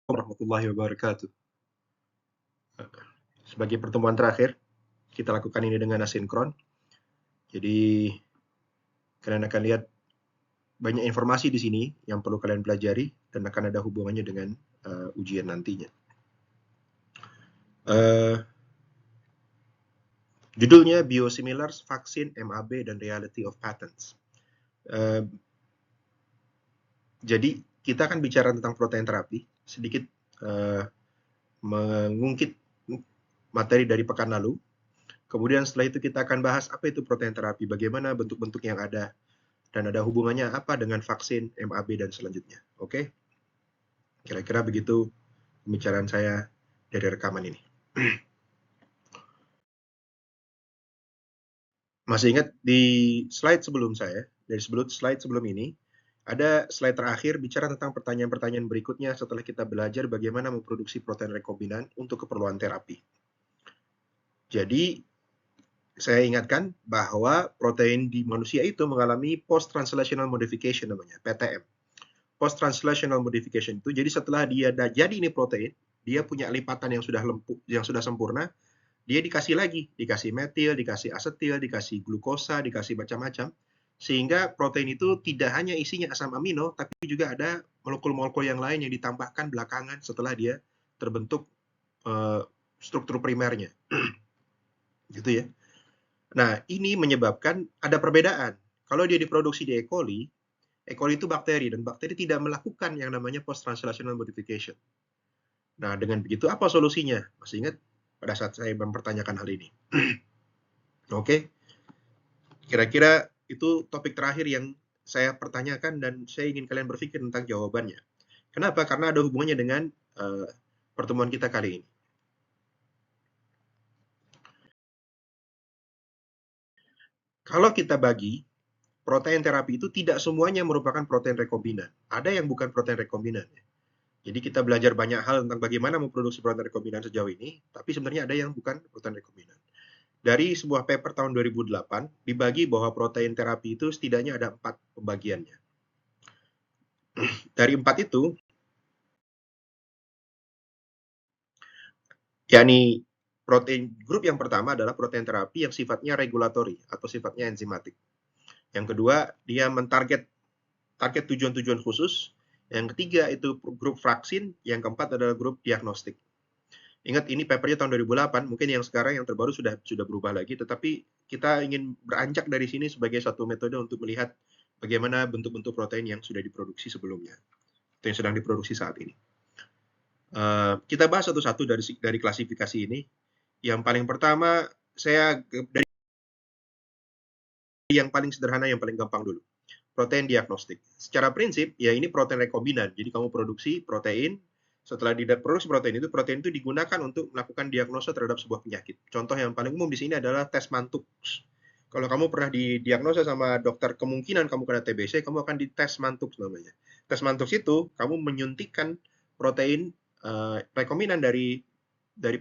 Warahmatullahi wabarakatuh. Sebagai pertemuan terakhir, kita lakukan ini dengan asinkron. Jadi, kalian akan lihat banyak informasi di sini yang perlu kalian pelajari dan akan ada hubungannya dengan ujian nantinya. Judulnya Biosimilars, Vaksin, MAB, dan Reality of Patents. Jadi, kita akan bicara tentang protein terapi, sedikit mengungkit materi dari pekan lalu. Kemudian setelah itu kita akan bahas apa itu protein terapi, bagaimana bentuk-bentuk yang ada, dan ada hubungannya apa dengan vaksin, MAB, dan selanjutnya. Oke? Kira-kira begitu pembicaraan saya dari rekaman ini. Masih ingat di slide sebelum saya, dari slide sebelum ini, ada slide terakhir bicara tentang pertanyaan-pertanyaan berikutnya setelah kita belajar bagaimana memproduksi protein rekombinan untuk keperluan terapi. Jadi, saya ingatkan bahwa protein di manusia itu mengalami post-translational modification namanya, PTM. Post-translational modification itu, jadi setelah dia jadi ini protein, dia punya lipatan yang sudah sempurna, dia dikasih lagi, dikasih metil, dikasih asetil, dikasih glukosa, dikasih macam-macam, sehingga protein itu tidak hanya isinya asam amino, tapi juga ada molekul-molekul yang lain yang ditambahkan belakangan setelah dia terbentuk struktur primernya. Gitu ya. Nah, ini menyebabkan ada perbedaan. Kalau dia diproduksi di E. coli itu bakteri, dan bakteri tidak melakukan yang namanya post-translational modification. Nah, dengan begitu apa solusinya? Masih ingat pada saat saya mempertanyakan hal ini? Oke, kira-kira itu topik terakhir yang saya pertanyakan dan saya ingin kalian berpikir tentang jawabannya. Kenapa? Karena ada hubungannya dengan pertemuan kita kali ini. Kalau kita bagi, protein terapi itu tidak semuanya merupakan protein rekombinan. Ada yang bukan protein rekombinan. Jadi kita belajar banyak hal tentang bagaimana memproduksi protein rekombinan sejauh ini, tapi sebenarnya ada yang bukan protein rekombinan. Dari sebuah paper tahun 2008, dibagi bahwa protein terapi itu setidaknya ada 4 pembagiannya. Dari 4 itu, yakni protein grup yang pertama adalah protein terapi yang sifatnya regulatory atau sifatnya enzimatik. Yang kedua, dia mentarget tujuan-tujuan khusus. Yang ketiga itu grup vaksin, yang keempat adalah grup diagnostik. Ingat ini papernya tahun 2008, mungkin yang sekarang yang terbaru sudah berubah lagi, tetapi kita ingin beranjak dari sini sebagai satu metode untuk melihat bagaimana bentuk-bentuk protein yang sudah diproduksi sebelumnya, atau yang sedang diproduksi saat ini. Kita bahas satu-satu dari klasifikasi ini. Yang paling pertama, saya dari yang paling sederhana, yang paling gampang dulu. Protein diagnostik. Secara prinsip, ya ini protein rekombinan. Jadi kamu produksi protein, setelah diproduksi protein itu digunakan untuk melakukan diagnosa terhadap sebuah penyakit. Contoh yang paling umum di sini adalah tes Mantux. Kalau kamu pernah didiagnosa sama dokter, kemungkinan kamu kena TBC, kamu akan dites Mantux namanya. Tes Mantux itu, kamu menyuntikkan protein rekombinan dari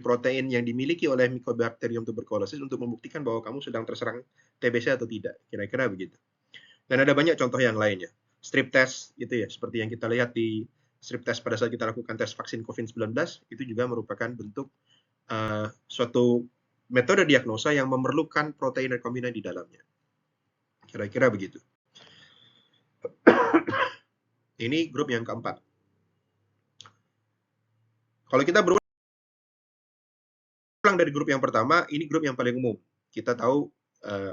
protein yang dimiliki oleh Mycobacterium tuberculosis untuk membuktikan bahwa kamu sedang terserang TBC atau tidak. Kira-kira begitu. Dan ada banyak contoh yang lainnya. Strip test gitu ya, seperti yang kita lihat di strip test pada saat kita lakukan tes vaksin COVID-19, itu juga merupakan bentuk suatu metode diagnosa yang memerlukan protein rekombinan di dalamnya. Kira-kira begitu. Ini grup yang keempat. Kalau kita berulang dari grup yang pertama, ini grup yang paling umum. Kita tahu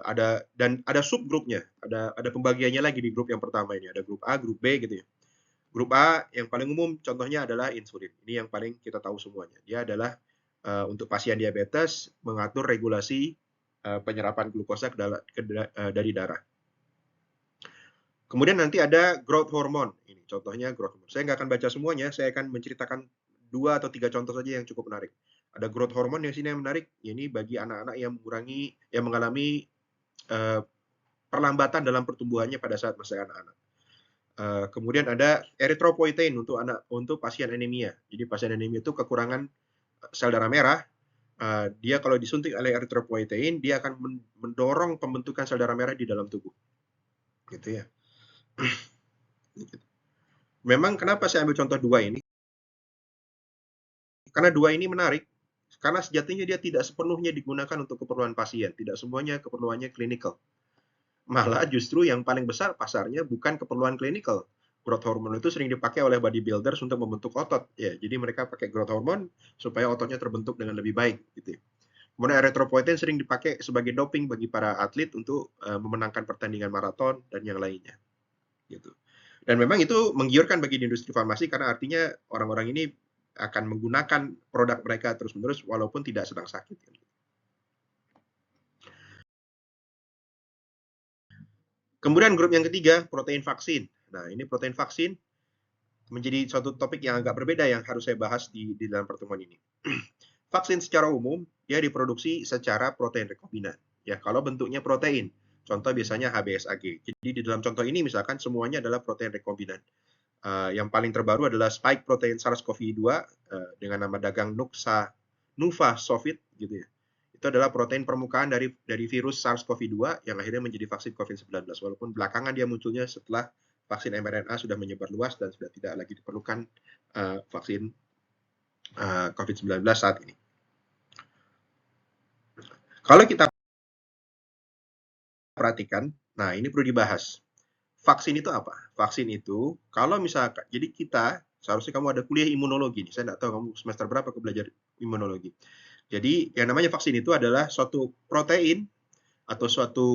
ada subgrupnya, ada pembagiannya lagi di grup yang pertama ini. Ada grup A, grup B gitu ya. Grup A yang paling umum contohnya adalah insulin. Ini yang paling kita tahu semuanya. Dia adalah untuk pasien diabetes mengatur regulasi penyerapan glukosa dari darah. Kemudian nanti ada growth hormone. Ini contohnya growth hormone. Saya nggak akan baca semuanya, saya akan menceritakan 2 atau 3 contoh saja yang cukup menarik. Ada growth hormone yang sini yang menarik, ini bagi anak-anak yang mengalami perlambatan dalam pertumbuhannya pada saat masa anak-anak. Kemudian ada erythropoietin untuk pasien anemia. Jadi pasien anemia itu kekurangan sel darah merah. Dia kalau disuntik oleh erythropoietin, dia akan mendorong pembentukan sel darah merah di dalam tubuh. Gitu ya. Memang kenapa saya ambil contoh 2 ini? Karena dua ini menarik, karena sejatinya dia tidak sepenuhnya digunakan untuk keperluan pasien, tidak semuanya keperluannya klinikal. Malah justru yang paling besar pasarnya bukan keperluan klinikal. Growth hormone itu sering dipakai oleh bodybuilders untuk membentuk otot. Ya, jadi mereka pakai growth hormone supaya ototnya terbentuk dengan lebih baik. Gitu. Kemudian erythropoietin sering dipakai sebagai doping bagi para atlet untuk memenangkan pertandingan maraton dan yang lainnya. Gitu. Dan memang itu menggiurkan bagi industri farmasi karena artinya orang-orang ini akan menggunakan produk mereka terus-menerus walaupun tidak sedang sakit. Kemudian grup yang ketiga, protein vaksin. Nah, ini protein vaksin menjadi suatu topik yang agak berbeda yang harus saya bahas di dalam pertemuan ini. Vaksin secara umum, dia diproduksi secara protein rekombinan. Ya, kalau bentuknya protein. Contoh biasanya HBsAg. Jadi di dalam contoh ini misalkan semuanya adalah protein rekombinan. Yang paling terbaru adalah spike protein SARS-CoV-2 dengan nama dagang Nuvaxovid gitu ya. Itu adalah protein permukaan dari virus SARS-CoV-2 yang akhirnya menjadi vaksin COVID-19. Walaupun belakangan dia munculnya setelah vaksin mRNA sudah menyebar luas dan sudah tidak lagi diperlukan vaksin COVID-19 saat ini. Kalau kita perhatikan, nah ini perlu dibahas. Vaksin itu apa? Vaksin itu, kalau misalkan, jadi kita, seharusnya kamu ada kuliah imunologi nih, saya nggak tahu kamu semester berapa belajar imunologi. Jadi yang namanya vaksin itu adalah suatu protein atau suatu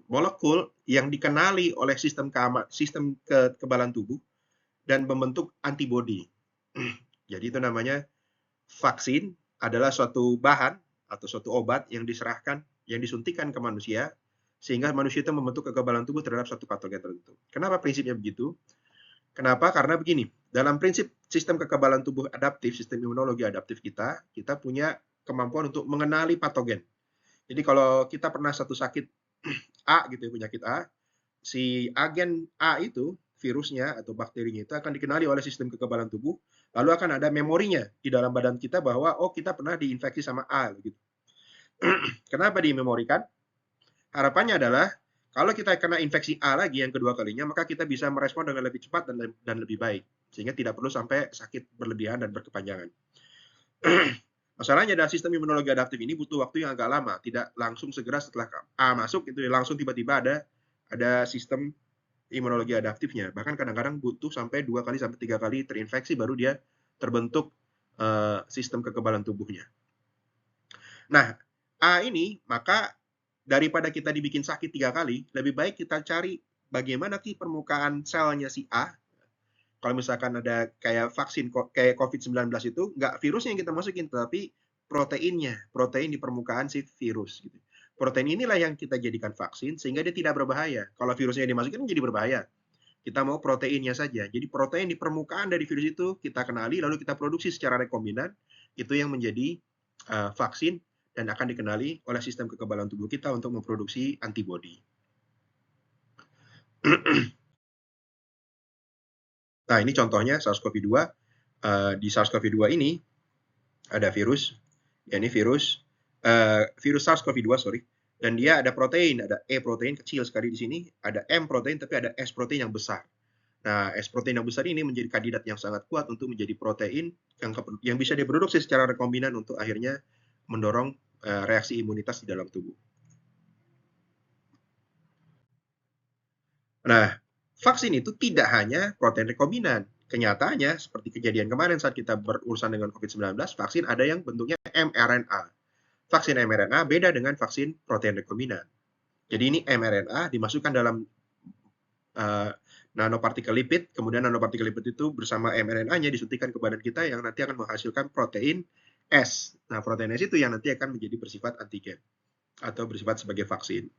molekul yang dikenali oleh sistem kekebalan tubuh dan membentuk antibodi. Jadi itu namanya vaksin adalah suatu bahan atau suatu obat yang diserahkan, yang disuntikan ke manusia, sehingga manusia itu membentuk kekebalan tubuh terhadap suatu patogen tertentu. Kenapa prinsipnya begitu? Kenapa? Karena begini, dalam prinsip sistem kekebalan tubuh adaptif, sistem imunologi adaptif kita punya kemampuan untuk mengenali patogen. Jadi kalau kita pernah satu sakit A gitu, penyakit A, si agen A itu, virusnya atau bakterinya itu akan dikenali oleh sistem kekebalan tubuh, lalu akan ada memorinya di dalam badan kita bahwa oh kita pernah diinfeksi sama A gitu. Kenapa dimemorikan? Harapannya adalah kalau kita kena infeksi A lagi yang kedua kalinya, maka kita bisa merespon dengan lebih cepat dan lebih baik. Sehingga tidak perlu sampai sakit berlebihan dan berkepanjangan. Masalahnya adalah sistem imunologi adaptif ini butuh waktu yang agak lama. Tidak langsung segera setelah A masuk, itu langsung tiba-tiba ada sistem imunologi adaptifnya. Bahkan kadang-kadang butuh sampai 2 kali sampai 3 kali terinfeksi baru dia terbentuk sistem kekebalan tubuhnya. Nah, A ini maka daripada kita dibikin sakit 3 kali, lebih baik kita cari bagaimana sih permukaan selnya si A. Kalau misalkan ada kayak vaksin kayak COVID-19 itu, nggak virusnya yang kita masukin, tapi proteinnya, protein di permukaan si virus. Gitu. Protein inilah yang kita jadikan vaksin sehingga dia tidak berbahaya. Kalau virusnya dimasukin jadi berbahaya. Kita mau proteinnya saja. Jadi protein di permukaan dari virus itu kita kenali, lalu kita produksi secara rekombinan. Itu yang menjadi vaksin dan akan dikenali oleh sistem kekebalan tubuh kita untuk memproduksi antibodi. Nah, ini contohnya SARS-CoV-2. Di SARS-CoV-2 ini ada virus, ya ini virus SARS-CoV-2, sorry. Dan dia ada protein, ada E protein kecil sekali di sini, ada M protein, tapi ada S protein yang besar. Nah, S protein yang besar ini menjadi kandidat yang sangat kuat untuk menjadi protein yang bisa diproduksi secara rekombinan untuk akhirnya mendorong reaksi imunitas di dalam tubuh. Nah, vaksin itu tidak hanya protein rekombinan. Kenyataannya, seperti kejadian kemarin saat kita berurusan dengan COVID-19, vaksin ada yang bentuknya mRNA. Vaksin mRNA beda dengan vaksin protein rekombinan. Jadi ini mRNA dimasukkan dalam nanopartikel lipid, kemudian nanopartikel lipid itu bersama mRNA-nya disuntikan ke badan kita yang nanti akan menghasilkan protein S. Nah, protein S itu yang nanti akan menjadi bersifat antigen atau bersifat sebagai vaksin.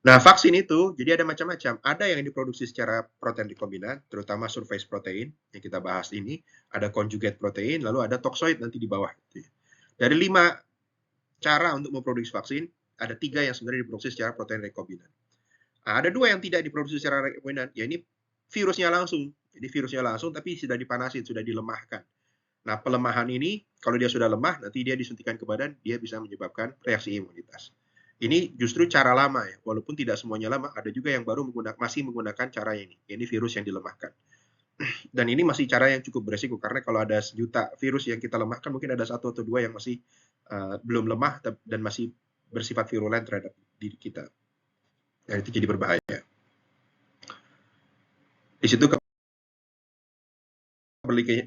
Nah, vaksin itu jadi ada macam-macam. Ada yang diproduksi secara protein rekombinan, terutama surface protein yang kita bahas ini. Ada conjugate protein, lalu ada toxoid nanti di bawah. Dari 5 cara untuk memproduksi vaksin, ada 3 yang sebenarnya diproduksi secara protein rekombinan. Nah, ada 2 yang tidak diproduksi secara rekombinan, yaitu virusnya langsung. Jadi virusnya langsung tapi sudah dipanasin, sudah dilemahkan. Nah, pelemahan ini kalau dia sudah lemah, nanti dia disuntikan ke badan, dia bisa menyebabkan reaksi imunitas. Ini justru cara lama ya, walaupun tidak semuanya lama, ada juga yang baru masih menggunakan cara ini virus yang dilemahkan. Dan ini masih cara yang cukup beresiko karena kalau ada 1.000.000 virus yang kita lemahkan, mungkin ada 1 atau 2 yang masih belum lemah dan masih bersifat virulen terhadap diri kita. Nah, itu jadi berbahaya. Di situ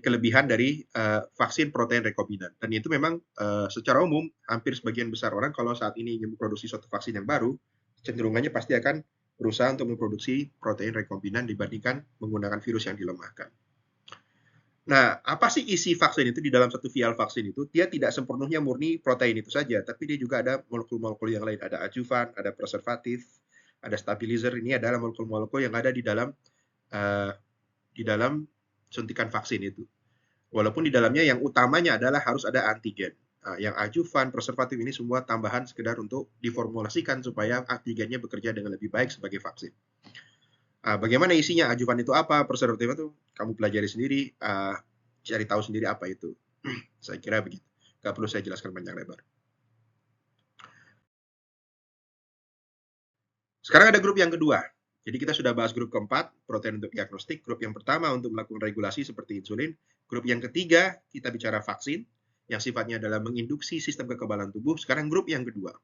kelebihan dari vaksin protein rekombinan. Dan itu memang secara umum hampir sebagian besar orang kalau saat ini ingin memproduksi suatu vaksin yang baru, cenderungannya pasti akan berusaha untuk memproduksi protein rekombinan dibandingkan menggunakan virus yang dilemahkan. Nah, apa sih isi vaksin itu di dalam satu vial vaksin itu? Dia tidak sepenuhnya murni protein itu saja, tapi dia juga ada molekul-molekul yang lain. Ada adjuvan, ada preservatif, ada stabilizer. Ini adalah molekul-molekul yang ada di dalam suntikan vaksin itu. Walaupun di dalamnya yang utamanya adalah harus ada antigen. Nah, yang adjuvan, preservatif ini semua tambahan sekedar untuk diformulasikan supaya antigennya bekerja dengan lebih baik sebagai vaksin. Bagaimana isinya? Adjuvan itu apa? Preservatif itu kamu pelajari sendiri, cari tahu sendiri apa itu. Saya kira begitu. Nggak perlu saya jelaskan panjang lebar. Sekarang ada grup yang kedua. Jadi kita sudah bahas grup keempat, protein untuk diagnostik. Grup yang pertama untuk melakukan regulasi seperti insulin. Grup yang ketiga, kita bicara vaksin, yang sifatnya adalah menginduksi sistem kekebalan tubuh. Sekarang grup yang kedua.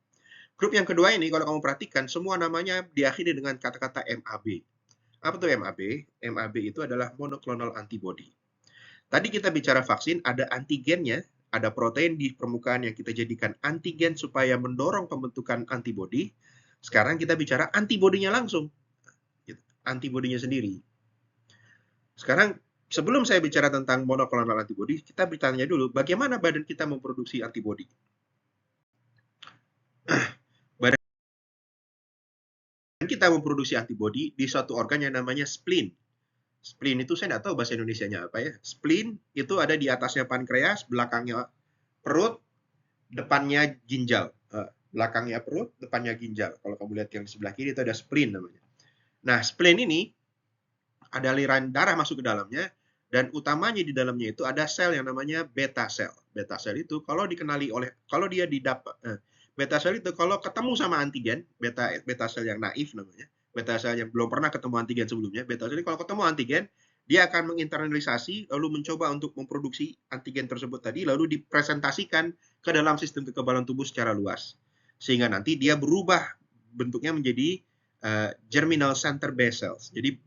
Grup yang kedua ini, kalau kamu perhatikan, semua namanya diakhiri dengan kata-kata MAB. Apa tuh MAB? MAB itu adalah monoclonal antibody. Tadi kita bicara vaksin, ada antigennya, ada protein di permukaan yang kita jadikan antigen supaya mendorong pembentukan antibody. Sekarang kita bicara antibodinya langsung. Antibodinya sendiri. Sekarang, sebelum saya bicara tentang monoclonal antibody, kita bertanya dulu, bagaimana badan kita memproduksi antibody? Badan kita memproduksi antibody di suatu organ yang namanya spleen. Spleen itu saya nggak tahu bahasa Indonesianya apa ya. Spleen itu ada di atasnya pankreas, belakangnya perut, depannya ginjal. Belakangnya perut, depannya ginjal. Kalau kamu lihat yang di sebelah kiri itu ada spleen namanya. Nah, spleen ini ada aliran darah masuk ke dalamnya, dan utamanya di dalamnya itu ada sel yang namanya beta sel. Beta sel itu kalau beta sel itu kalau ketemu sama antigen, beta sel yang naif namanya, beta sel yang belum pernah ketemu antigen sebelumnya, beta sel ini kalau ketemu antigen, dia akan menginternalisasi, lalu mencoba untuk memproduksi antigen tersebut tadi, lalu dipresentasikan ke dalam sistem kekebalan tubuh secara luas. Sehingga nanti dia berubah bentuknya menjadi germinal center B cells. Jadi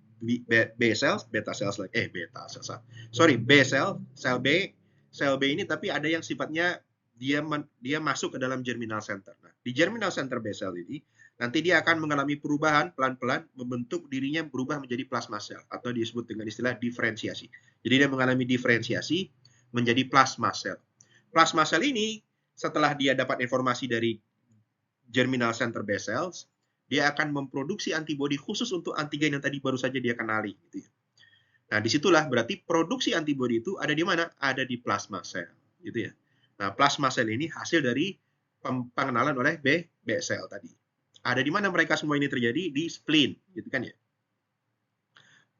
B cells, beta cells, B cell, sel B ini tapi ada yang sifatnya dia masuk ke dalam germinal center. Nah, di germinal center B cell ini nanti dia akan mengalami perubahan pelan-pelan, membentuk dirinya berubah menjadi plasma cell atau disebut dengan istilah diferensiasi. Jadi dia mengalami diferensiasi menjadi plasma cell. Plasma cell ini setelah dia dapat informasi dari germinal center B cells, dia akan memproduksi antibodi khusus untuk antigen yang tadi baru saja dia kenali. Gitu ya. Nah, disitulah berarti produksi antibodi itu ada di mana? Ada di plasma cell. Gitu ya. Nah, plasma cell ini hasil dari pengenalan oleh B cell tadi. Ada di mana mereka semua ini terjadi? Di spleen, gitu kan ya.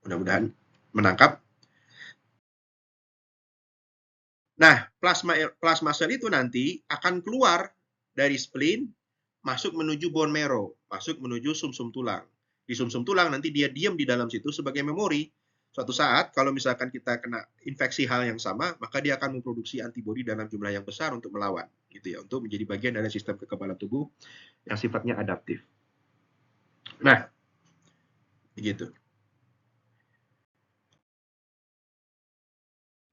Mudah-mudahan menangkap. Nah, plasma cell itu nanti akan keluar dari spleen, masuk menuju bone marrow, masuk menuju sumsum tulang. Di sumsum tulang nanti dia diam di dalam situ sebagai memori. Suatu saat kalau misalkan kita kena infeksi hal yang sama, maka dia akan memproduksi antibodi dalam jumlah yang besar untuk melawan, gitu ya, untuk menjadi bagian dari sistem kekebalan tubuh yang sifatnya adaptif. Nah, begitu.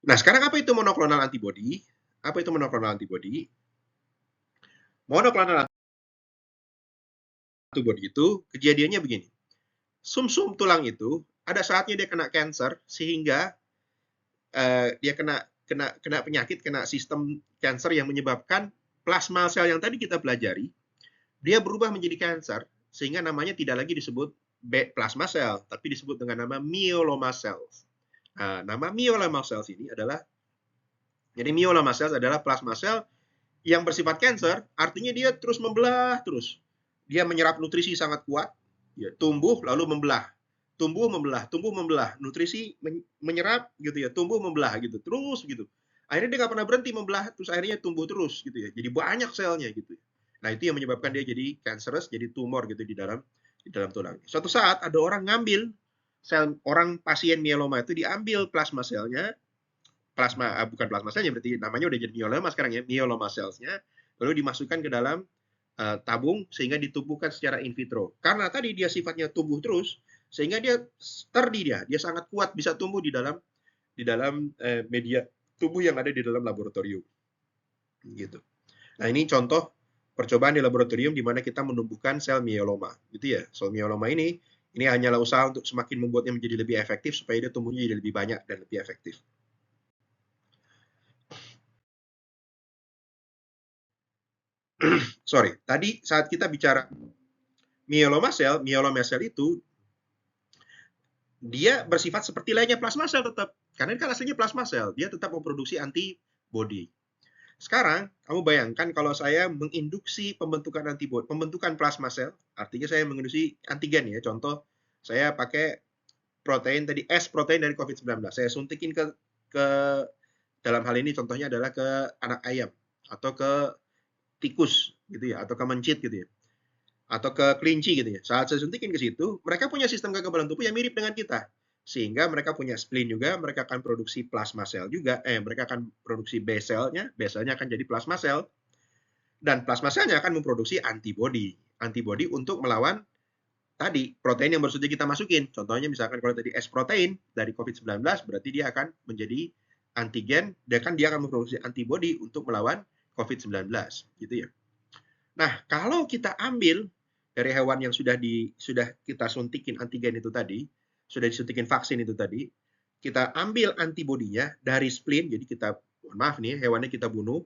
Nah, sekarang apa itu monoklonal antibody? Apa itu monoklonal antibody? Monoklonal antibody itu kejadiannya begini. Sumsum tulang itu ada saatnya dia kena cancer sehingga dia kena penyakit, kena sistem cancer yang menyebabkan plasma sel yang tadi kita pelajari, dia berubah menjadi cancer sehingga namanya tidak lagi disebut plasma cell, tapi disebut dengan nama myeloma cells. Nah, nama myeloma cells ini adalah, jadi myeloma cells adalah plasma cell yang bersifat cancer, artinya dia terus membelah terus. Dia menyerap nutrisi sangat kuat, ya, tumbuh lalu membelah, tumbuh membelah, nutrisi menyerap gitu ya, tumbuh membelah gitu, terus gitu. Akhirnya dia nggak pernah berhenti membelah, terus akhirnya tumbuh terus gitu ya, jadi banyak selnya gitu. Nah, itu yang menyebabkan dia jadi cancerous, jadi tumor gitu di dalam tulang. Suatu saat ada orang ngambil sel orang pasien mieloma itu diambil plasma selnya, bukan plasma selnya, berarti namanya udah jadi myeloma sekarang ya, myeloma cells-nya, lalu dimasukkan ke dalam tabung sehingga ditumbuhkan secara in vitro. Karena tadi dia sifatnya tumbuh terus, sehingga dia sturdy, dia sangat kuat, bisa tumbuh di dalam media tubuh yang ada di dalam laboratorium. Gitu. Nah, ini contoh percobaan di laboratorium di mana kita menumbuhkan sel myeloma, gitu ya. Sel myeloma ini hanyalah usaha untuk semakin membuatnya menjadi lebih efektif supaya dia tumbuhnya jadi lebih banyak dan lebih efektif. Sorry, tadi saat kita bicara myeloma sel itu dia bersifat seperti layaknya plasma sel tetap. Karena ini kan aslinya plasma sel, dia tetap memproduksi antibody. Sekarang, kamu bayangkan kalau saya menginduksi pembentukan antibody, pembentukan plasma sel, artinya saya menginduksi antigen ya. Contoh, saya pakai protein tadi, S protein dari COVID-19. Saya suntikin ke dalam hal ini contohnya adalah ke anak ayam atau ke tikus gitu ya, atau ke mencit gitu ya, atau ke kelinci gitu ya. Saat saya suntikin ke situ, mereka punya sistem kekebalan tubuh yang mirip dengan kita. Sehingga mereka punya spleen juga, mereka akan produksi plasma sel juga, mereka akan produksi B selnya akan jadi plasma sel, dan plasma selnya akan memproduksi antibody untuk melawan tadi protein yang baru saja kita masukin. Contohnya misalkan kalau tadi S protein dari COVID-19, berarti dia akan menjadi antigen, dia akan memproduksi antibody untuk melawan COVID-19, gitu ya. Nah, kalau kita ambil dari hewan yang sudah kita suntikin antigen itu tadi, sudah disuntikin vaksin itu tadi, kita ambil antibodinya dari spleen, jadi kita, mohon maaf nih, hewannya kita bunuh,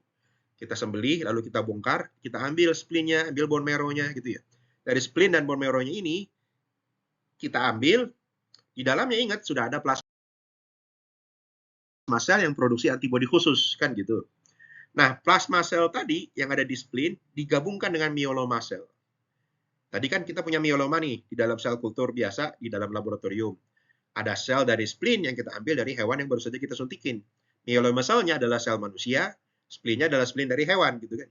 kita sembelih, lalu kita bongkar, kita ambil spleennya, ambil bone marrow-nya gitu ya. Dari spleen dan bone marrow-nya ini, kita ambil, di dalamnya ingat sudah ada plasma sel yang produksi antibodi khusus, kan gitu. Nah, plasma sel tadi yang ada di spleen digabungkan dengan myeloma sel. Tadi kan kita punya myeloma nih di dalam sel kultur biasa di dalam laboratorium. Ada sel dari spleen yang kita ambil dari hewan yang baru saja kita suntikin. Myeloma selnya adalah sel manusia, spleennya adalah spleen dari hewan gitu kan.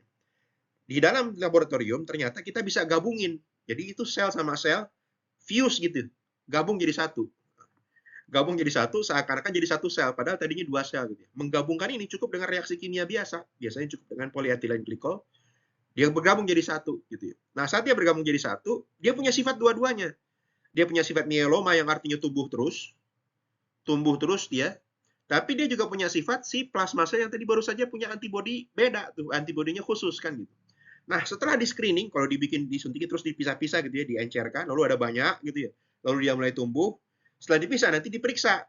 Di dalam laboratorium ternyata kita bisa gabungin. Jadi itu sel sama sel fuse gitu, gabung jadi satu. Gabung jadi satu, seakan-akan jadi satu sel, padahal tadinya dua sel gitu. Menggabungkan ini cukup dengan reaksi kimia biasa, biasanya cukup dengan polyethylene glycol, dia bergabung jadi satu gitu ya. Nah, saat dia bergabung jadi satu, dia punya sifat dua-duanya. Dia punya sifat myeloma yang artinya tumbuh terus dia, tapi dia juga punya sifat si plasma sel yang tadi baru saja punya antibody beda tuh, antibodinya khusus kan gitu. Nah, setelah di screening, kalau disuntikin terus dipisah-pisah gitu ya, diencerkan, lalu ada banyak gitu ya, lalu dia mulai tumbuh, setelah dipisah nanti diperiksa.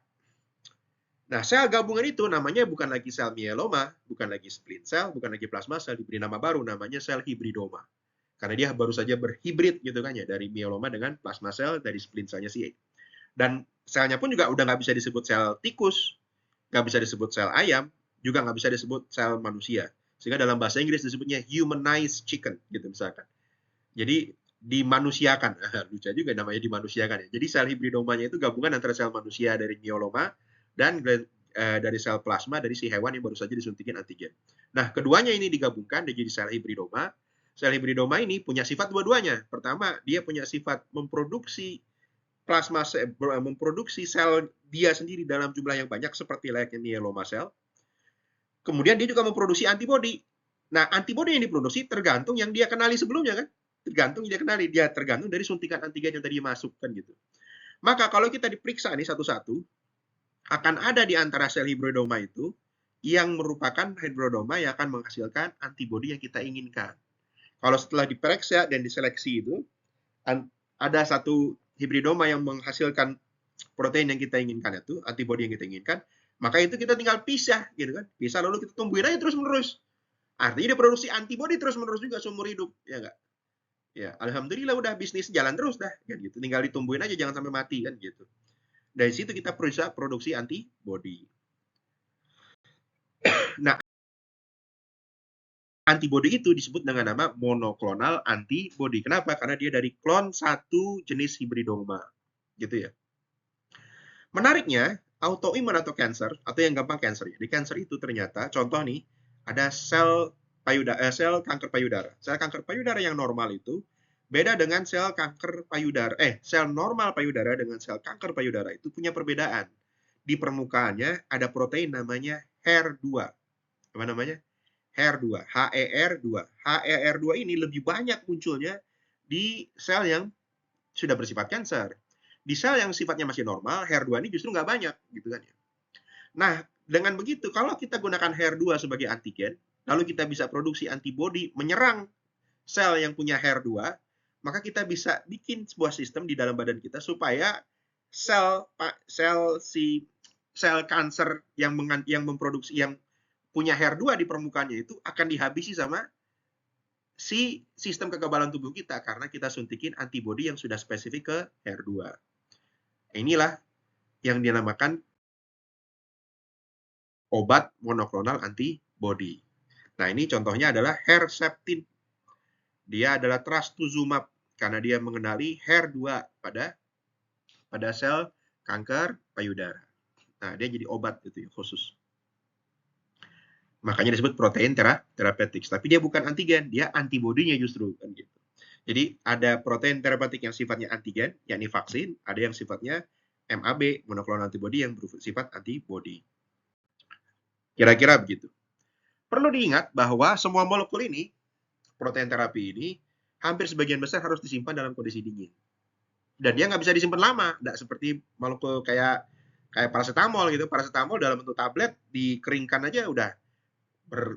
Nah, sel gabungan itu namanya bukan lagi sel myeloma, bukan lagi spleen cell, bukan lagi plasma sel, diberi nama baru, namanya sel hibridoma. Karena dia baru saja berhibrid gitu kan ya, dari myeloma dengan plasma sel dari spleen cellnya si. Dan selnya pun juga udah nggak bisa disebut sel tikus, nggak bisa disebut sel ayam, juga nggak bisa disebut sel manusia. Sehingga dalam bahasa Inggris disebutnya humanized chicken gitu misalkan. Jadi dimanusiakan. Lucu juga namanya dimanusiakan ya. Jadi sel hibridomanya itu gabungan antara sel manusia dari myeloma dan dari sel plasma dari si hewan yang baru saja disuntikin antigen. Nah, keduanya ini digabungkan dan jadi sel hibridoma. Sel hibridoma ini punya sifat dua-duanya. Pertama, dia punya sifat memproduksi plasma memproduksi sel dia sendiri dalam jumlah yang banyak seperti layaknya myeloma sel. Kemudian dia juga memproduksi antibodi. Nah, antibodi yang diproduksi tergantung yang dia kenali sebelumnya kan? Tergantung dari suntikan antigen yang tadi masukkan gitu. Maka kalau kita diperiksa nih satu-satu, akan ada di antara sel hibridoma itu yang merupakan hibridoma yang akan menghasilkan antibodi yang kita inginkan. Kalau setelah diperiksa dan diseleksi itu, ada satu hibridoma yang menghasilkan protein yang kita inginkan itu, antibodi yang kita inginkan, maka itu kita tinggal pisah gitu kan. Pisah lalu kita tumbuhin aja terus-menerus. Artinya dia produksi antibodi terus-menerus juga seumur hidup, ya enggak? Ya, alhamdulillah udah bisnis jalan terus dah, kan gitu. Tinggal ditumbuhin aja jangan sampai mati kan gitu. Dari situ kita bisa produksi antibody. Nah, antibody itu disebut dengan nama monoklonal antibody. Kenapa? Karena dia dari klon satu jenis hibridoma. Gitu ya. Menariknya, autoimun atau cancer, atau yang gampang cancer. Di cancer itu ternyata, contoh nih, ada sel kanker payudara. Sel kanker payudara yang normal itu Beda dengan sel kanker payudara, sel normal payudara dengan sel kanker payudara itu punya perbedaan. Di permukaannya ada protein namanya HER2. Apa namanya? HER2, HER2. HER2 ini lebih banyak munculnya di sel yang sudah bersifat kanker. Di sel yang sifatnya masih normal, HER2 ini justru nggak banyak, gitu kan ya. Nah, dengan begitu, kalau kita gunakan HER2 sebagai antigen, lalu kita bisa produksi antibodi menyerang sel yang punya HER2, maka kita bisa bikin sebuah sistem di dalam badan kita supaya sel kanker yang memproduksi yang punya HER2 di permukaannya itu akan dihabisi sama si sistem kekebalan tubuh kita karena kita suntikin antibodi yang sudah spesifik ke HER2. Inilah yang dinamakan obat monoklonal antibody. Nah, ini contohnya adalah Herceptin. Dia adalah trastuzumab karena dia mengenali HER2 pada sel kanker payudara. Nah, dia jadi obat itu khusus. Makanya disebut protein therapeutics. Tapi dia bukan antigen, dia antibodinya justru kan gitu. Jadi ada protein terapeutik yang sifatnya antigen, yakni vaksin, ada yang sifatnya MAB, monoklonal antibody yang bersifat antibody. Kira-kira begitu. Perlu diingat bahwa semua molekul ini, protein terapi ini, hampir sebagian besar harus disimpan dalam kondisi dingin. Dan dia nggak bisa disimpan lama, nggak seperti molekul kayak paracetamol gitu. Paracetamol dalam bentuk tablet dikeringkan aja udah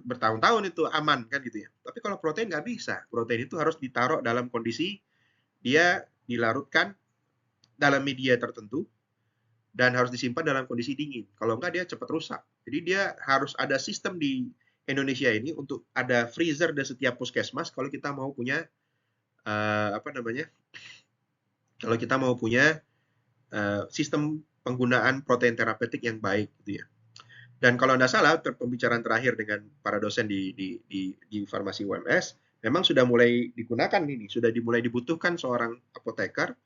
bertahun-tahun itu aman kan gitu ya. Tapi kalau protein nggak bisa. Protein itu harus ditaruh dalam kondisi dia dilarutkan dalam media tertentu dan harus disimpan dalam kondisi dingin. Kalau nggak dia cepat rusak. Jadi dia harus ada sistem di Indonesia ini untuk ada freezer di setiap puskesmas kalau kita mau punya kalau kita mau punya sistem penggunaan protein terapeutik yang baik gitu ya. Dan kalau Anda salah, pembicaraan terakhir dengan para dosen di farmasi UMS, memang sudah mulai digunakan ini, sudah dimulai dibutuhkan seorang apoteker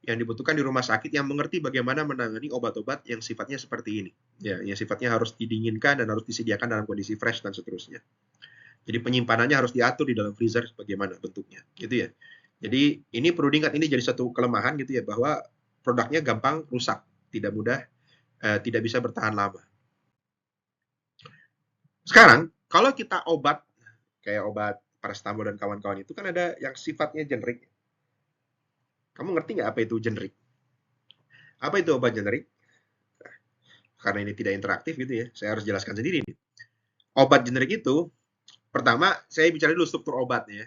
yang dibutuhkan di rumah sakit yang mengerti bagaimana menangani obat-obat yang sifatnya seperti ini. Ya, yang sifatnya harus didinginkan dan harus disediakan dalam kondisi fresh dan seterusnya. Jadi penyimpanannya harus diatur di dalam freezer bagaimana bentuknya, gitu ya. Jadi ini perlu diingat, ini jadi satu kelemahan gitu ya, bahwa produknya gampang rusak, tidak mudah, tidak bisa bertahan lama. Sekarang, kalau kita obat, kayak obat paracetamol dan kawan-kawan itu kan ada yang sifatnya generik. Kamu ngerti nggak apa itu generik? Apa itu obat generik? Nah, karena ini tidak interaktif gitu ya, saya harus jelaskan sendiri nih. Obat generik itu, pertama saya bicara dulu struktur obatnya.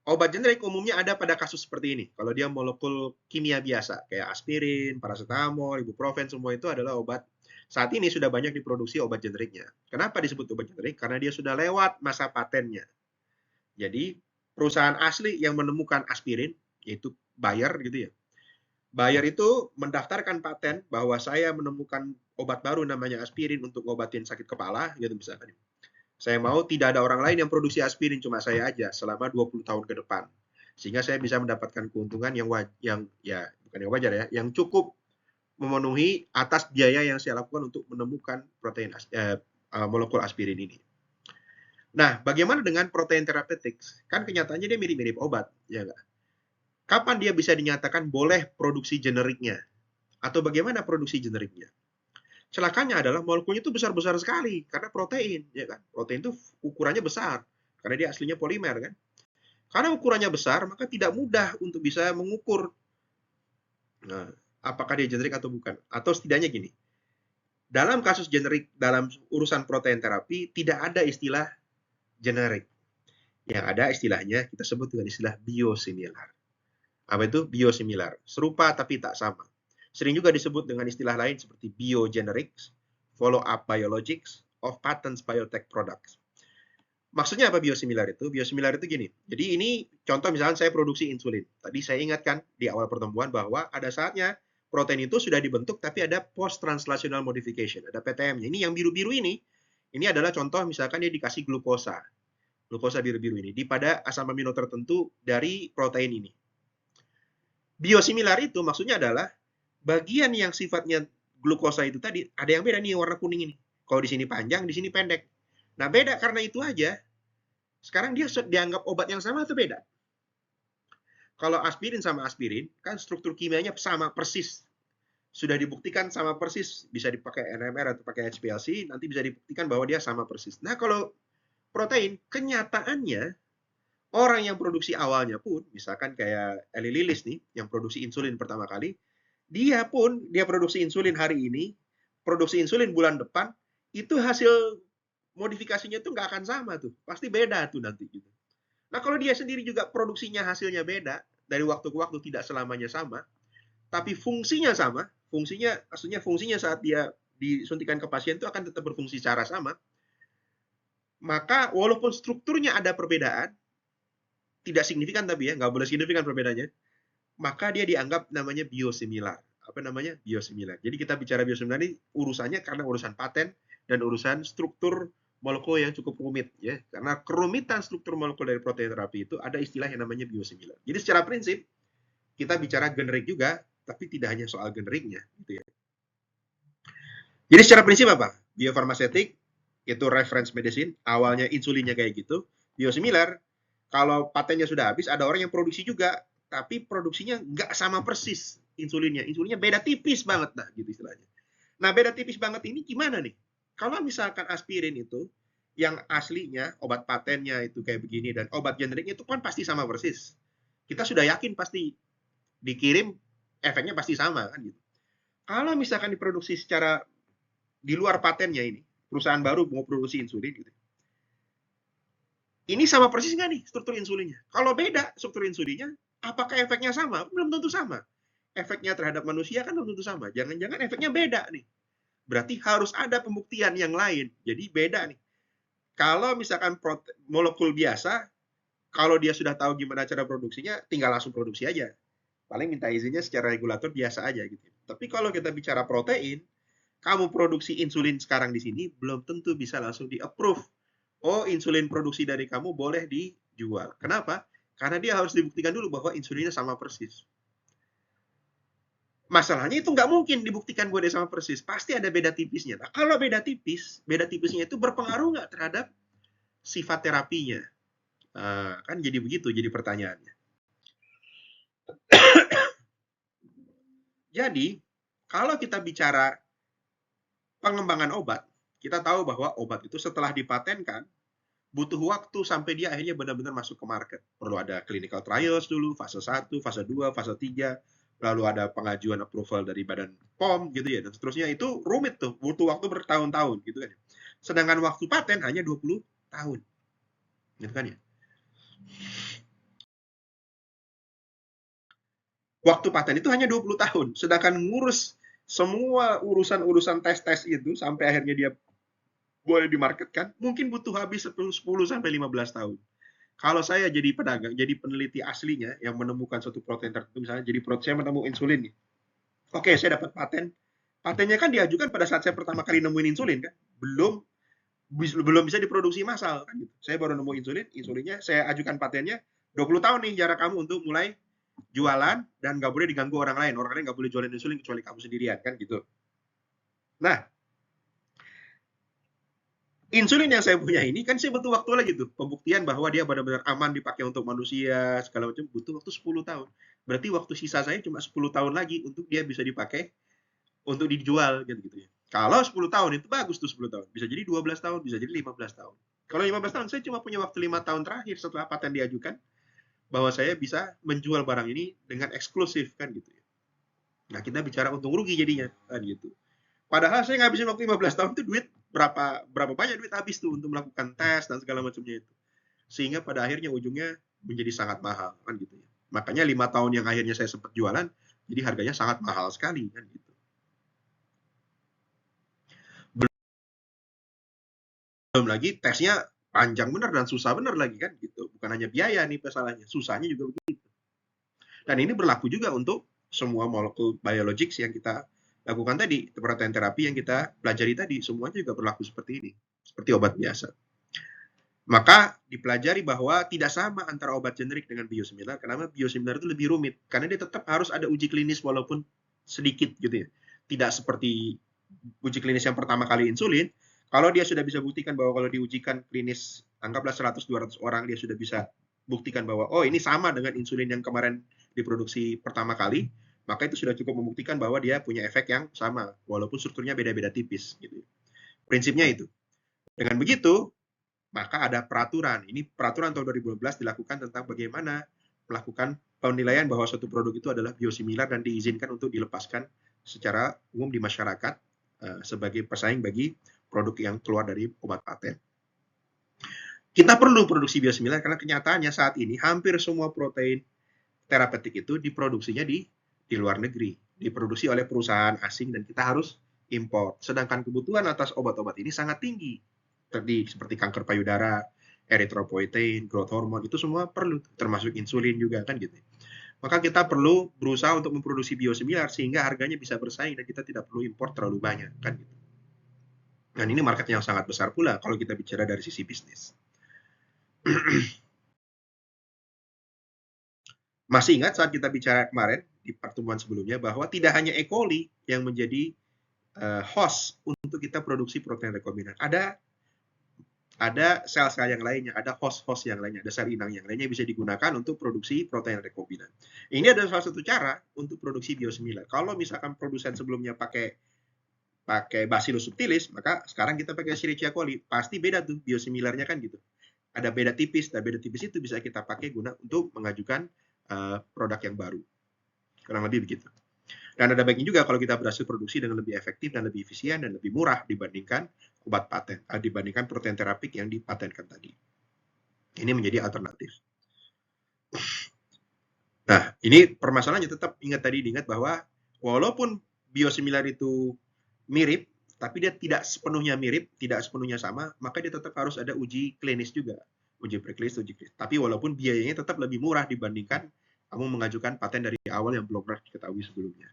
Obat generik umumnya ada pada kasus seperti ini. Kalau dia molekul kimia biasa, kayak aspirin, paracetamol, ibuprofen, semua itu adalah obat. Saat ini sudah banyak diproduksi obat generiknya. Kenapa disebut obat generik? Karena dia sudah lewat masa patennya. Jadi, perusahaan asli yang menemukan aspirin, yaitu Bayer gitu ya. Bayer itu mendaftarkan paten bahwa saya menemukan obat baru namanya aspirin untuk ngobatin sakit kepala, gitu misalkan. Saya mau tidak ada orang lain yang produksi aspirin, cuma saya aja selama 20 tahun ke depan. Sehingga saya bisa mendapatkan keuntungan yang ya bukan yang wajar ya, yang cukup memenuhi atas biaya yang saya lakukan untuk menemukan protein molekul aspirin ini. Nah, bagaimana dengan protein terapeutik? Kan kenyataannya dia mirip-mirip obat, ya nggak? Kapan dia bisa dinyatakan boleh produksi generiknya? Atau bagaimana produksi generiknya? Celakanya adalah molekulnya itu besar-besar sekali karena protein, ya kan? Protein itu ukurannya besar karena dia aslinya polimer kan. Karena ukurannya besar, maka tidak mudah untuk bisa mengukur nah, apakah dia generik atau bukan. Atau setidaknya gini, dalam kasus generik, dalam urusan protein terapi, tidak ada istilah generik. Yang ada istilahnya, kita sebut dengan istilah biosimilar. Apa itu? Biosimilar. Serupa tapi tak sama. Sering juga disebut dengan istilah lain seperti biogenerics, follow-up biologics, of patents biotech products. Maksudnya apa biosimilar itu? Biosimilar itu gini. Jadi ini contoh misalnya saya produksi insulin. Tadi saya ingatkan di awal pertemuan bahwa ada saatnya protein itu sudah dibentuk tapi ada post-translational modification, ada PTM-nya. Ini yang biru-biru ini adalah contoh misalkan dia dikasih glukosa. Glukosa biru-biru ini pada asam amino tertentu dari protein ini. Biosimilar itu maksudnya adalah bagian yang sifatnya glukosa itu tadi ada yang beda nih warna kuning ini. Kalau di sini panjang, di sini pendek. Nah, beda karena itu aja. Sekarang dia dianggap obat yang sama atau beda? Kalau aspirin sama aspirin, kan struktur kimianya sama persis. Sudah dibuktikan sama persis, bisa dipakai NMR atau pakai HPLC, nanti bisa dibuktikan bahwa dia sama persis. Nah, kalau protein, kenyataannya orang yang produksi awalnya pun, misalkan kayak Eli Lillis nih, yang produksi insulin pertama kali, dia produksi insulin hari ini, produksi insulin bulan depan, itu hasil modifikasinya tuh nggak akan sama tuh, pasti beda tuh nanti gitu. Nah, kalau dia sendiri juga produksinya hasilnya beda, dari waktu ke waktu tidak selamanya sama, tapi fungsinya sama, maksudnya fungsinya saat dia disuntikan ke pasien itu akan tetap berfungsi secara sama, maka walaupun strukturnya ada perbedaan, tidak signifikan tapi ya, nggak boleh signifikan perbedaannya, maka dia dianggap namanya biosimilar. Apa namanya? Biosimilar. Jadi kita bicara biosimilar ini urusannya karena urusan paten dan urusan struktur molekul yang cukup rumit ya. Karena kerumitan struktur molekul dari protein terapi itu ada istilah yang namanya biosimilar. Jadi secara prinsip kita bicara generik juga, tapi tidak hanya soal generiknya gitu ya. Jadi secara prinsip apa? Biofarmasetik itu reference medicine, awalnya insulinnya kayak gitu. Biosimilar, kalau patennya sudah habis, ada orang yang produksi juga, tapi produksinya nggak sama persis insulinnya. Insulinnya beda tipis banget, nah gitu istilahnya. Nah, beda tipis banget ini gimana nih? Kalau misalkan aspirin itu, yang aslinya, obat patennya itu kayak begini, dan obat generiknya itu kan pasti sama persis. Kita sudah yakin pasti dikirim, efeknya pasti sama kan gitu. Kalau misalkan diproduksi secara di luar patennya ini, perusahaan baru mau produksi insulin gitu. Ini sama persis nggak nih struktur insulinnya? Kalau beda struktur insulinnya, apakah efeknya sama? Belum tentu sama. Efeknya terhadap manusia kan belum tentu sama. Jangan-jangan efeknya beda nih. Berarti harus ada pembuktian yang lain. Jadi beda nih. Kalau misalkan molekul biasa, kalau dia sudah tahu gimana cara produksinya, tinggal langsung produksi aja. Paling minta izinnya secara regulator biasa aja gitu. Tapi kalau kita bicara protein, kamu produksi insulin sekarang di sini belum tentu bisa langsung di-approve. Oh, insulin produksi dari kamu boleh dijual. Kenapa? Karena dia harus dibuktikan dulu bahwa insulinnya sama persis. Masalahnya itu nggak mungkin dibuktikan bahwa dia sama persis. Pasti ada beda tipisnya. Nah, kalau beda tipisnya itu berpengaruh nggak terhadap sifat terapinya? Nah, kan jadi begitu, jadi pertanyaannya. Jadi, kalau kita bicara pengembangan obat, kita tahu bahwa obat itu setelah dipatenkan, butuh waktu sampai dia akhirnya benar-benar masuk ke market. Perlu ada clinical trials dulu, fase 1, fase 2, fase 3, lalu ada pengajuan approval dari Badan POM gitu ya, dan seterusnya. Itu rumit tuh, butuh waktu bertahun-tahun gitu kan. Sedangkan waktu paten hanya 20 tahun. Gitu kan ya. Waktu paten itu hanya 20 tahun, sedangkan ngurus semua urusan-urusan tes-tes itu sampai akhirnya dia boleh dimarketkan, mungkin butuh habis 10 sampai 15 tahun. Kalau saya jadi pedagang, jadi peneliti aslinya yang menemukan suatu protein tertentu, misalnya jadi saya menemukan insulin nih. Oke, saya dapat paten. Patennya kan diajukan pada saat saya pertama kali nemuin insulin kan. Belum bisa diproduksi massal kan gitu. Saya baru nemu insulinnya saya ajukan patennya 20 tahun nih jarak kamu untuk mulai jualan dan nggak boleh diganggu orang lain. Orang lain nggak boleh jualin insulin kecuali kamu sendirian kan gitu. Nah, insulin yang saya punya ini kan saya butuh waktu lagi tuh pembuktian bahwa dia benar-benar aman dipakai untuk manusia segala macam, butuh waktu 10 tahun. Berarti waktu sisa saya cuma 10 tahun lagi untuk dia bisa dipakai untuk dijual gitu ya. Kalau 10 tahun itu bagus tuh 10 tahun. Bisa jadi 12 tahun, bisa jadi 15 tahun. Kalau 15 tahun saya cuma punya waktu 5 tahun terakhir setelah paten diajukan bahwa saya bisa menjual barang ini dengan eksklusif kan gitu ya. Nah, kita bicara untung rugi jadinya kan gitu. Padahal saya ngabisin waktu 15 tahun itu duit berapa banyak duit habis tuh untuk melakukan tes dan segala macamnya itu. Sehingga pada akhirnya ujungnya menjadi sangat mahal kan gitu ya. Makanya 5 tahun yang akhirnya saya sempat jualan, jadi harganya sangat mahal sekali kan gitu. Belum lagi tesnya panjang bener dan susah bener lagi kan gitu. Bukan hanya biaya nih masalahnya, susahnya juga begitu. Dan ini berlaku juga untuk semua molekul biologics yang kita lakukan tadi, protein terapi yang kita pelajari tadi, semuanya juga berlaku seperti ini, seperti obat biasa. Maka dipelajari bahwa tidak sama antara obat generik dengan biosimilar, karena biosimilar itu lebih rumit, karena dia tetap harus ada uji klinis walaupun sedikit gitu ya. Tidak seperti uji klinis yang pertama kali insulin, kalau dia sudah bisa buktikan bahwa kalau diujikan klinis, anggaplah 100-200 orang, dia sudah bisa buktikan bahwa oh ini sama dengan insulin yang kemarin diproduksi pertama kali, maka itu sudah cukup membuktikan bahwa dia punya efek yang sama walaupun strukturnya beda-beda tipis gitu. Prinsipnya itu. Dengan begitu, maka ada peraturan. Ini peraturan tahun 2012 dilakukan tentang bagaimana melakukan penilaian bahwa suatu produk itu adalah biosimilar dan diizinkan untuk dilepaskan secara umum di masyarakat sebagai pesaing bagi produk yang keluar dari obat paten. Kita perlu produksi biosimilar karena kenyataannya saat ini hampir semua protein terapeutik itu diproduksinya di luar negeri, diproduksi oleh perusahaan asing dan kita harus impor. Sedangkan kebutuhan atas obat-obat ini sangat tinggi. Tadi seperti kanker payudara, eritropoietin, growth hormone itu semua perlu, termasuk insulin juga kan gitu. Maka kita perlu berusaha untuk memproduksi biosimilar sehingga harganya bisa bersaing dan kita tidak perlu impor terlalu banyak kan gitu. Dan ini market yang sangat besar pula kalau kita bicara dari sisi bisnis. Masih ingat saat kita bicara kemarin di pertemuan sebelumnya bahwa tidak hanya E. coli yang menjadi host untuk kita produksi protein rekombinan. Ada sel-sel yang lainnya, ada host-host yang lainnya, ada sel inang yang lainnya bisa digunakan untuk produksi protein rekombinan. Ini adalah salah satu cara untuk produksi biosimilar. Kalau misalkan produsen sebelumnya pakai Bacillus subtilis, maka sekarang kita pakai Escherichia coli. Pasti beda tuh biosimilarnya kan gitu. Ada beda tipis, dan beda tipis itu bisa kita pakai guna untuk mengajukan produk yang baru. Kurang lebih begitu. Dan ada baiknya juga kalau kita berhasil produksi dengan lebih efektif dan lebih efisien dan lebih murah dibandingkan obat paten, dibandingkan protein terapik yang dipatenkan tadi. Ini menjadi alternatif. Nah, ini permasalahannya tetap diingat bahwa walaupun biosimilar itu mirip, tapi dia tidak sepenuhnya mirip, tidak sepenuhnya sama, maka dia tetap harus ada uji klinis juga. Uji preklinis, uji klinis. Tapi walaupun biayanya tetap lebih murah dibandingkan kamu mengajukan paten dari awal yang belum pernah diketahui sebelumnya.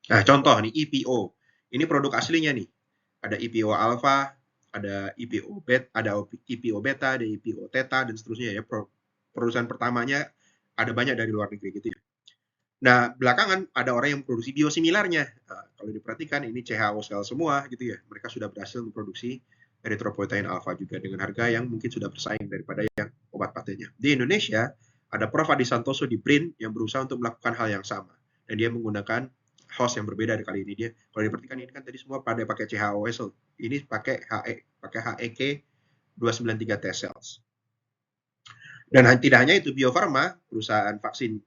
Nah, contoh nih EPO. Ini produk aslinya nih. Ada EPO alpha, ada EPO beta, ada EPO theta dan seterusnya ya. Perusahaan pertamanya ada banyak dari luar negeri gitu ya. Nah, belakangan ada orang yang memproduksi biosimilarnya. Nah, kalau diperhatikan ini CHO sel semua gitu ya. Mereka sudah berhasil memproduksi eritropoietin alpha juga dengan harga yang mungkin sudah bersaing daripada yang obat patennya. Di Indonesia ada Prof. Adi Santoso di BRIN yang berusaha untuk melakukan hal yang sama. Dan dia menggunakan host yang berbeda kali ini dia. Kalau diperhatikan ini kan tadi semua pada pakai CHO sel. Ini pakai HEK 293 T cells. Dan tidak hanya itu, Bio Farma, perusahaan vaksin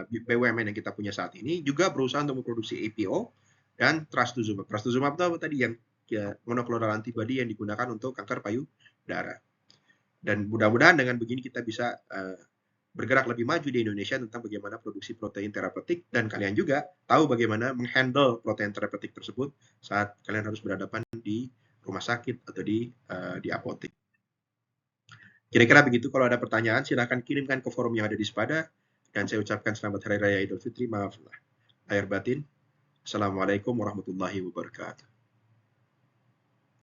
BUMN yang kita punya saat ini, juga berusaha untuk memproduksi APO dan trastuzumab. Trastuzumab itu apa tadi? Yang monokloral antibody yang digunakan untuk kanker payudara. Dan mudah-mudahan dengan begini kita bisa bergerak lebih maju di Indonesia tentang bagaimana produksi protein terapeutik, dan kalian juga tahu bagaimana menghandle protein terapeutik tersebut saat kalian harus berhadapan di rumah sakit atau di apotek. Kira-kira begitu. Kalau ada pertanyaan, silahkan kirimkan ke forum yang ada di Sepada. Dan saya ucapkan selamat Hari Raya Idul Fitri. Maaf lahir batin. Assalamualaikum warahmatullahi wabarakatuh.